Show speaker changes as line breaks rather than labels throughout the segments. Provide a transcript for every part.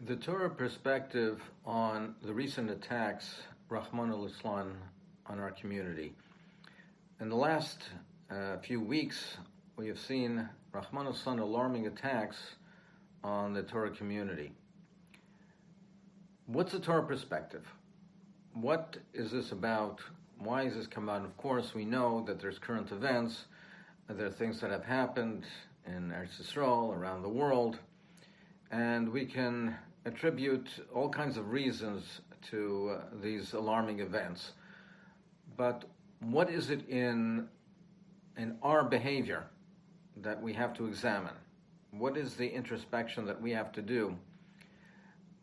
The Torah perspective on the recent attacks, Rahman al-Islam, on our community. In the last few weeks, we have seen Rahman al-Islam alarming attacks on the Torah community. What's the Torah perspective? What is this about? Why is this come out? And of course, we know that there's current events, there are things that have happened in Eretz Yisrael, around the world, and we can attribute all kinds of reasons to these alarming events. But what is it in our behavior that we have to examine? What is the introspection that we have to do?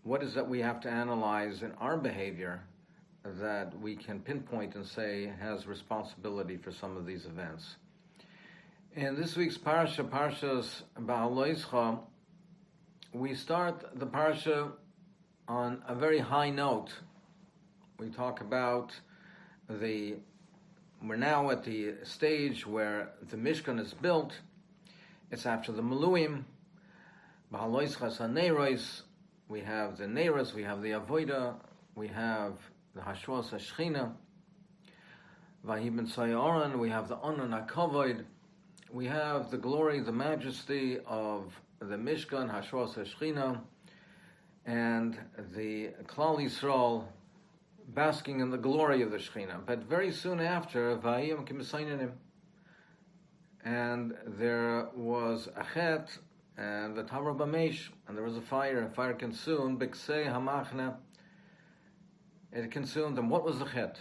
What is that we have to analyze in our behavior that we can pinpoint and say has responsibility for some of these events? In this week's Parsha, Parshas Ba'aloischa, we start the Parsha on a very high note. We talk about we're now at the stage where the Mishkan is built. It's after the Meluim. Ba'aloischa Neiros. We have the Neiros, we have the Avoida, we have the Hashavua Shechina. Vahi ben Sayaron, we have the Onan HaKavod. We have the glory, the majesty of the Mishkan, Hashavua Shechina, and the Klal Yisrael basking in the glory of the Shechina. But very soon after, Vayim Kimisainanim, and there was a chet, and the Tower Bamesh, and there was a fire consumed, Biksei Hamachna. It consumed them. What was the chet?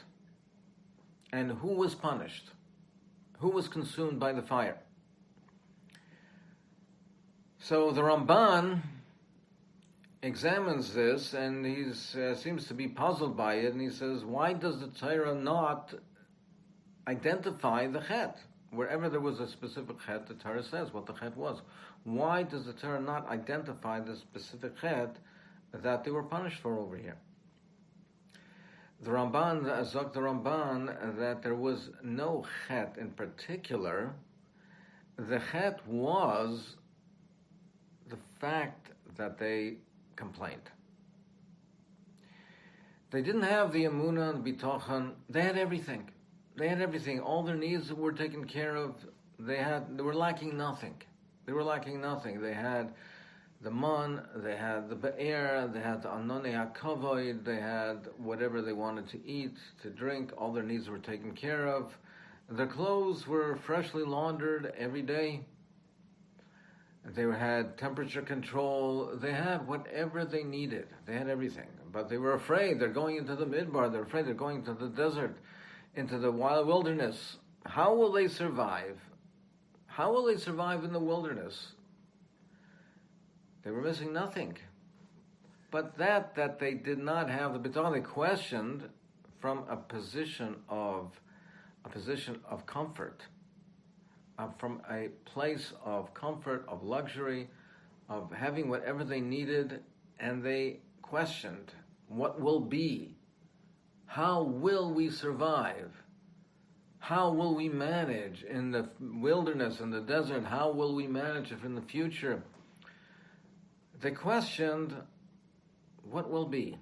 And who was punished? Who was consumed by the fire? So the Ramban examines this, and he seems to be puzzled by it, and he says, why does the Torah not identify the chet? Wherever there was a specific chet, the Torah says what the chet was. Why does the Torah not identify the specific chet that they were punished for over here? The Ramban, Azok the Ramban, that there was no chet in particular. The chet was the fact that they complained. They didn't have the emunah and bitachon. They had everything. They had everything. All their needs were taken care of. They were lacking nothing. They were lacking nothing. They had the man, they had the be'er, they had the anone hakavoid, they had whatever they wanted to eat, to drink. All their needs were taken care of. Their clothes were freshly laundered every day. They had temperature control. They had whatever they needed. They had everything. But they were afraid. They're going into the midbar. They're afraid they're going into the desert, into the wild wilderness. How will they survive? How will they survive in the wilderness? They were missing nothing. But that they did not have the bitachon, they questioned from a position of comfort. From a place of comfort, of luxury, of having whatever they needed, and they questioned, what will be? How will we survive? How will we manage in the wilderness, in the desert? How will we manage if in the future? They questioned, what will be?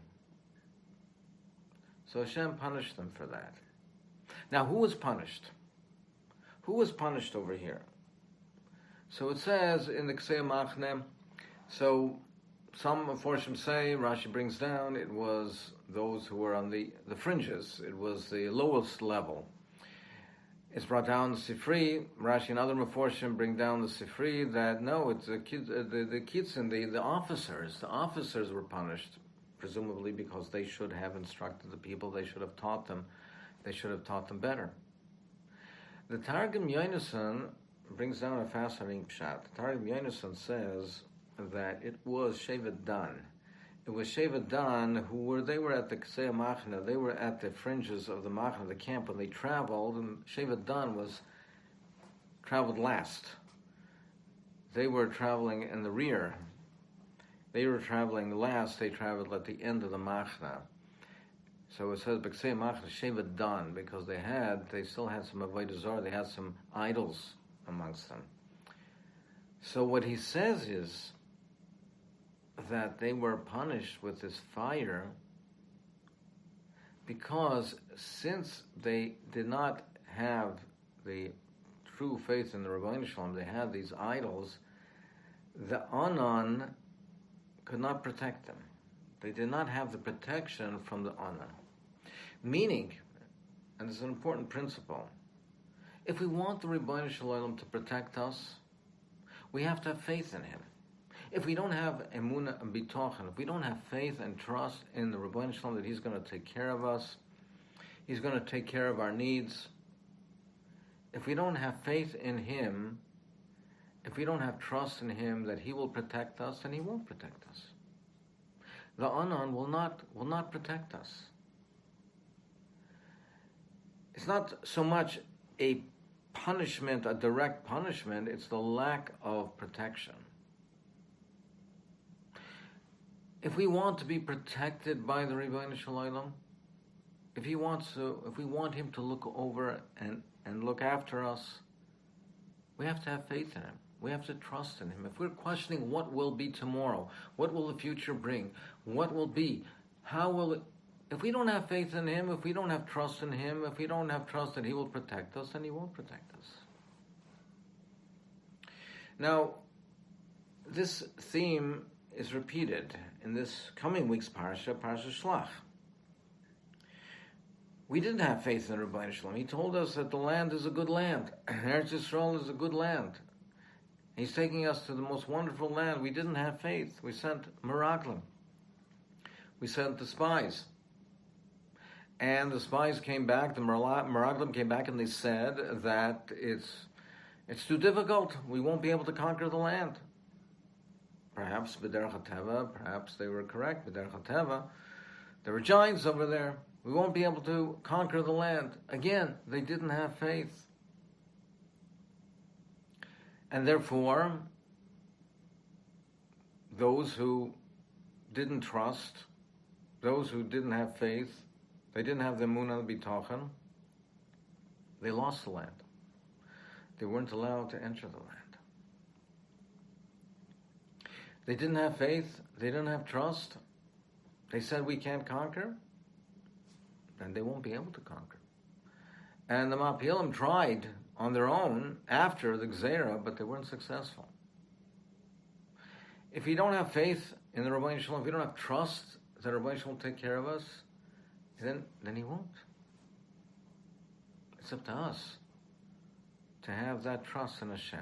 So Hashem punished them for that. Now, who was punished? Who was punished over here? So it says in the Ksei Machne, so some Meforshim say, Rashi brings down, it was those who were on the fringes. It was the lowest level. It's brought down the Sifri. Rashi and other Meforshim bring down the Sifri that no, it's the kids, the officers. The officers were punished, presumably because they should have instructed the people. They should have taught them. They should have taught them better. The Targum Yonason brings down a fascinating pshat. The Targum Yonason says that it was Shevet Dan. It was Shevet Dan they were at the Ksei Machna, they were at the fringes of the Machna, the camp, when they traveled, and Shevet Dan traveled last. They were traveling in the rear. They were traveling last, they traveled at the end of the Machna. So it says B'ksei Machna Shevet Dan, because they still had some avodah zarah, they had some idols amongst them. So what he says is that they were punished with this fire because since they did not have the true faith in the Rebbeinu Shalom, they had these idols, the Anan could not protect them. They did not have the protection from the Anan. Meaning, and this is an important principle, if we want the Rebbeinu Shalom to protect us, we have to have faith in Him. If we don't have emunah and bitochen, if we don't have faith and trust in the Rebbeinu Shalom that He's going to take care of us, He's going to take care of our needs, if we don't have faith in Him, if we don't have trust in Him that He will protect us, then He won't protect us. The Anan will not protect us. It's not so much a punishment, a direct punishment, it's the lack of protection. If we want to be protected by the Rebbeinu Shalom, if we want Him to look over and look after us, we have to have faith in Him. We have to trust in Him. If we're questioning what will be tomorrow, what will the future bring, what will be, how will it, if we don't have faith in Him, if we don't have trust in Him, if we don't have trust that He will protect us, then He won't protect us. Now, this theme is repeated in this coming week's Parshas Shlach. We didn't have faith in Rabbi Shalom. He told us that the land is a good land. Eretz Yisrael is a good land. He's taking us to the most wonderful land. We didn't have faith. We sent Meraglim. We sent the spies. And the spies came back, the Meraglim came back, and they said that it's too difficult. We won't be able to conquer the land. Perhaps B'derech HaTeva, perhaps they were correct. B'derech HaTeva, there were giants over there. We won't be able to conquer the land. Again, they didn't have faith. And therefore, those who didn't trust, those who didn't have faith, they didn't have the emunah bitochen, they lost the land. They weren't allowed to enter the land. They didn't have faith, they didn't have trust. They said we can't conquer, then they won't be able to conquer. And the Mapilim tried on their own after the Gzeira, but they weren't successful. If we don't have faith in the Rabbi Shalom, if we don't have trust that Rabbi Shalom will take care of us, then He won't. It's up to us to have that trust in Hashem.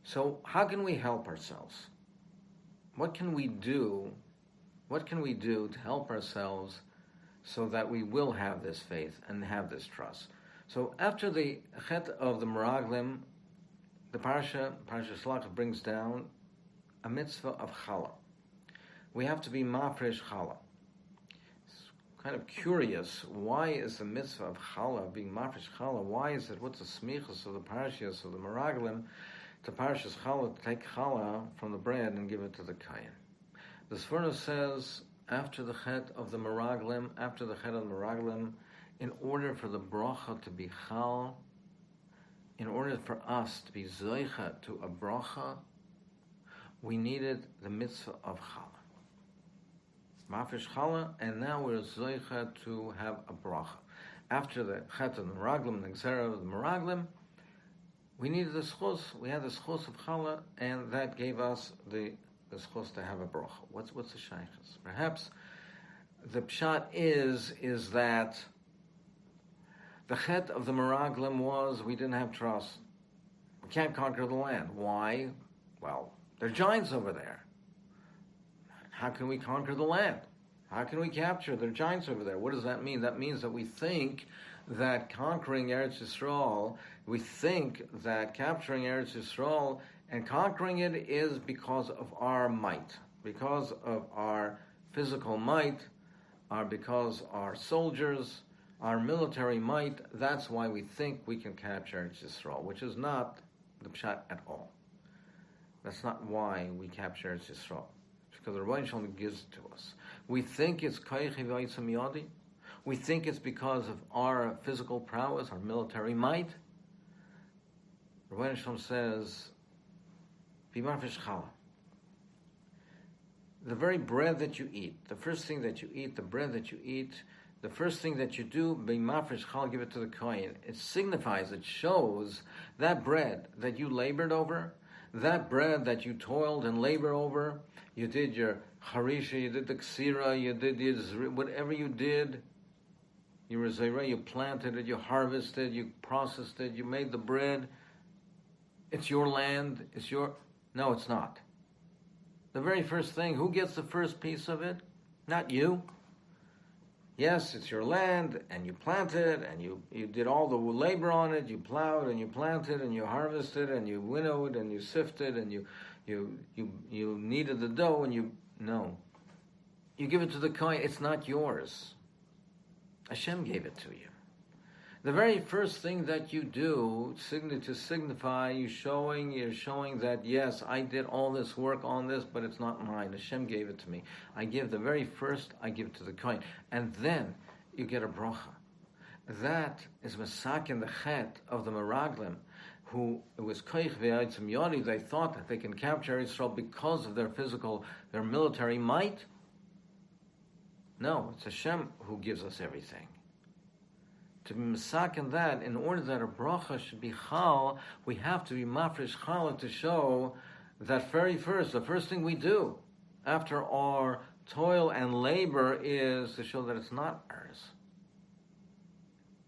So how can we help ourselves? What can we do? What can we do to help ourselves so that we will have this faith and have this trust? So after the chet of the Meraglim, the Parshas Shlach brings down a mitzvah of challah. We have to be mafresh challah. It's kind of curious. Why is the mitzvah of challah, being mafresh challah, why is it, what's the smichas of the Parshas of the Meraglim, to Parshas challah, to take challah from the bread and give it to the kayin? The Sforno says, after the chet of the Meraglim, in order for the bracha to be chal, in order for us to be zoicha to a bracha, we needed the mitzvah of challah. Mafresh challah, and now we're zoicha to have a bracha. After the chet of the Meraglim, the gzera of the Meraglim, we needed the schos. We had the schos of challah, and that gave us the schos to have a bracha. What's the shaykhs? Perhaps the pshat is that the chet of the Meraglim was we didn't have trust. We can't conquer the land. Why? Well, there are giants over there. How can we conquer the land? How can we capture? There are giants over there. What does that mean? That means that we think that conquering Eretz Yisrael, we think that capturing Eretz Yisrael and conquering it is because of our might, because of our physical might, because our soldiers, our military might. That's why we think we can capture Eretz Yisrael, which is not the pshat at all. That's not why we capture Eretz Yisrael. It's because the Rebbeinu Shalom gives it to us. We think it's koyach v'yitzam yadi. We think it's because of our physical prowess, our military might. Rebbeinu Shalom says, "B'mafresh challah." the very bread that you eat, the first thing that you eat, the bread that you eat, the first thing that you do, b'mafresh chal, give it to the kohen. It signifies, it shows that bread that you labored over, that bread that you toiled and labored over. You did your harisha, you did the ksira, you did whatever you did. You were zera, you planted it, you harvested, you processed it, you made the bread. It's your land. No, it's not. The very first thing, who gets the first piece of it? Not you. Yes, it's your land, and you planted, and you did all the labor on it. You plowed, and you planted, and you harvested, and you winnowed, and you sifted, and you kneaded the dough, and you give it to the kohen. It's not yours. Hashem gave it to you. The very first thing that you do, to signify, you're showing that, yes, I did all this work on this, but it's not mine. Hashem gave it to me. I give the very first, I give it to the kohen. And then you get a bracha. That is masakin, the chet of the Meraglim, who it was koich ve'aitzim yodi. They thought that they can capture Israel because of their military might. No, it's Hashem who gives us everything. To be misaken that, in order that a bracha should be chal, we have to be mafresh chal to show that the first thing we do after our toil and labor is to show that it's not ours.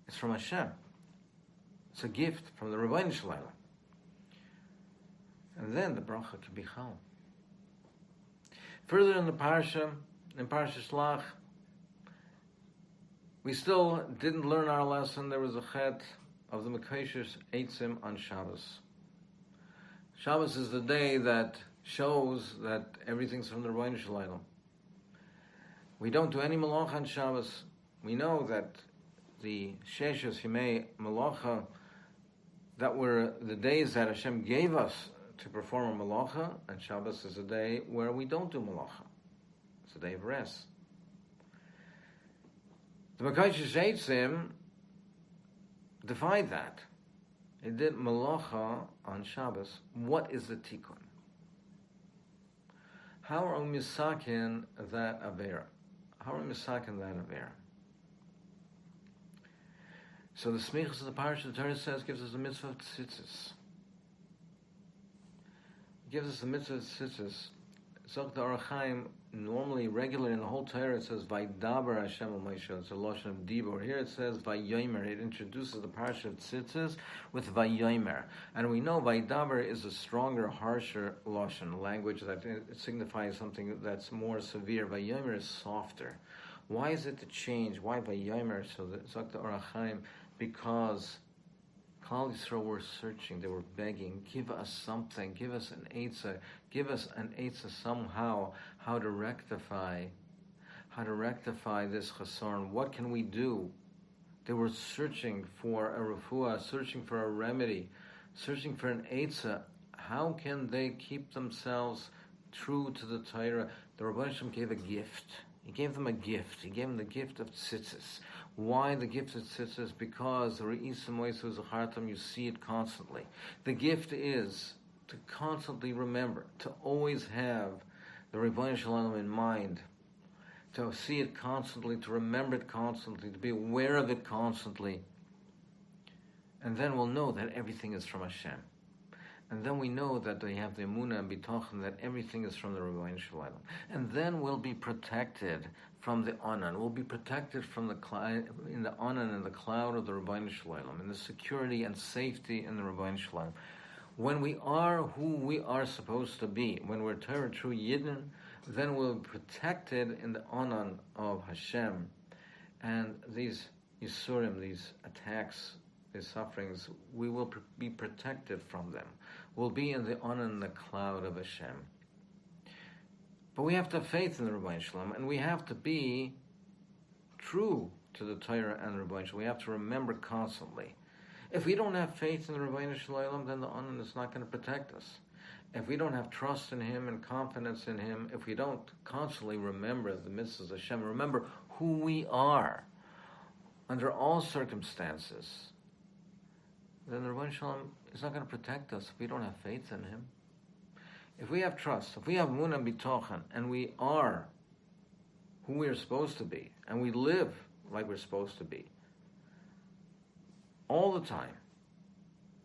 It's from Hashem. It's a gift from the Rebbeinu Shalom. And then the bracha can be chal. Further in the parsha, in Parshas Shlach, we still didn't learn our lesson. There was a chet of the Mekashers Eitzim on Shabbos. Shabbos is the day that shows that everything's from the Rebbeinu Shalom. We don't do any malacha on Shabbos. We know that the Sheshes Himei Malacha, that were the days that Hashem gave us to perform a malacha, and Shabbos is a day where we don't do malacha. It's a day of rest. The Mekashers Eitzim defied that. He did malacha on Shabbos. What is the tikkun? How are we misakin that avera? So the smichas of the Parshas, the Torah says, gives us the mitzvah of tzitzis. Gives us the mitzvah of tzitzis. Zok the Orach Chaim, normally, regularly in the whole Torah, it says, Vaydaber Hashem al Moshe. It's a lashon of dibur. Here it says, Vayomer. It introduces the parsha of tzitzis with Vayomer. And we know Vaydaber is a stronger, harsher lashon, language that it signifies something that's more severe. Vayomer is softer. Why is it the change? Why Vayomer? So Zok the Orach Chaim, because Klal Yisrael were searching, they were begging, give us something, give us an eitzah somehow, how to rectify this chasarn. What can we do? They were searching for a refuah, searching for a remedy, searching for an eitzah. How can they keep themselves true to the Torah? The Rebbeinu Shalom gave a gift. He gave them a gift. He gave them the gift of tzitzis. Why the gift of tzitzis? Because you see it constantly. The gift is to constantly remember, to always have the Rebbeinu Shalom in mind, to see it constantly, to remember it constantly, to be aware of it constantly. And then we'll know that everything is from Hashem. And then we know that we have the emunah and bitachon that everything is from the Rebbeinu Shalom. And then we'll be protected from the anan. We'll be protected from the in the anan and the cloud of the Rebbeinu Shalom, in the security and safety in the Rebbeinu Shalom. When we are who we are supposed to be, when we're Torah true Yidden, then we'll be protected in the anan of Hashem. And these yisurim, these attacks, these sufferings, we will be protected from them. We'll be in the anan and the cloud of Hashem. But we have to have faith in the Rebbeinu Shalom, and we have to be true to the Torah and the Rebbeinu Shalom. We have to remember constantly. If we don't have faith in the Rebbeinu Shalom, then the anan is not going to protect us. If we don't have trust in Him and confidence in Him, if we don't constantly remember the mitzvahs of Hashem, remember who we are under all circumstances, then the Rebbeinu Shalom is not going to protect us if we don't have faith in Him. if we have trust, if we have Munah Bitochen, and we are who we are supposed to be, and we live like we're supposed to be, all the time,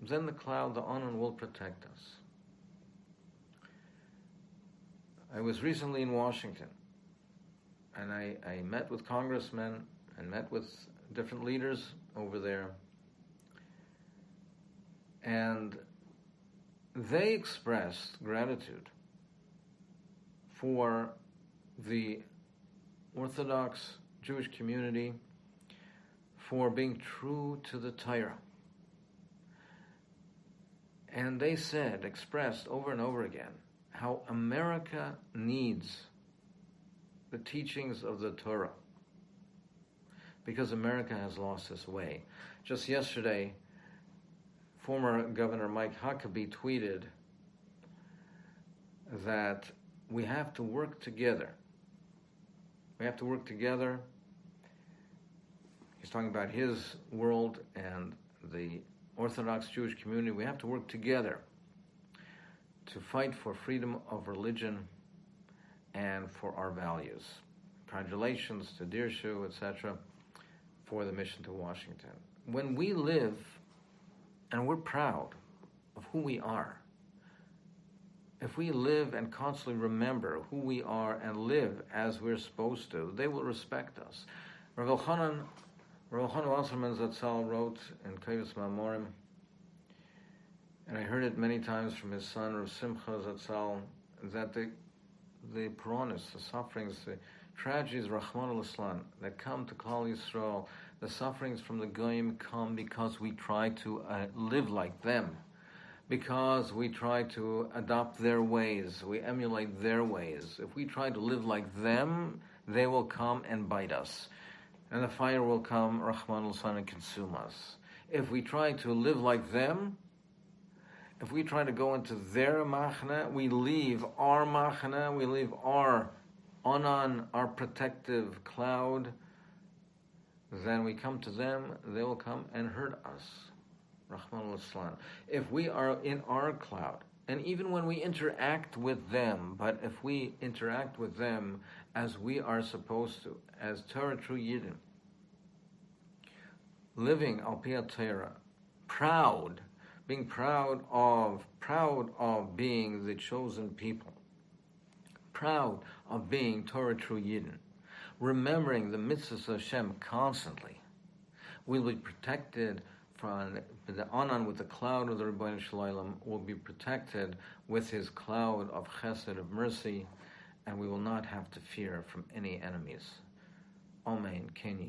then the cloud, the Anan, will protect us. I was recently in Washington, and I met with congressmen and met with different leaders over there, and they expressed gratitude for the Orthodox Jewish community for being true to the Torah. And they said, expressed over and over again, how America needs the teachings of the Torah because America has lost its way. Just yesterday, former Governor Mike Huckabee tweeted that we have to work together. We have to work together. He's talking about his world and the Orthodox Jewish community. We have to work together to fight for freedom of religion and for our values. Congratulations to Dirshu, etc., for the mission to Washington. When we live and we're proud of who we are, if we live and constantly remember who we are and live as we're supposed to, they will respect us. Rav Elchanan Wasserman Zatzal wrote in Kavos Ma'amorim, and I heard it many times from his son, Rav Simcha Zatzal, that the Puranas, the sufferings, the tragedies, Rahman al-Islam, that come to Klal Yisrael, the sufferings from the Goyim come because we try to live like them, because we try to adopt their ways, we emulate their ways. If we try to live like them, they will come and bite us. And the fire will come, Rahman al-Islam, and consume us. If we try to live like them, if we try to go into their machna, we leave our machna, we leave our Anan, our protective cloud, then we come to them, they will come and hurt us. Rahman al-Islam. If we are in our cloud, and even when we interact with them, but if we interact with them as we are supposed to, as Torah true Yidden, living al pi Torah, proud, being proud of being the chosen people, proud of being Torah true Yidden, remembering the mitzvahs of Hashem constantly, we'll be protected from the Anan with the cloud of the Rebbeinu Shalom, will be protected with his cloud of chesed, of mercy, and we will not have to fear from any enemies. Amen. Keni.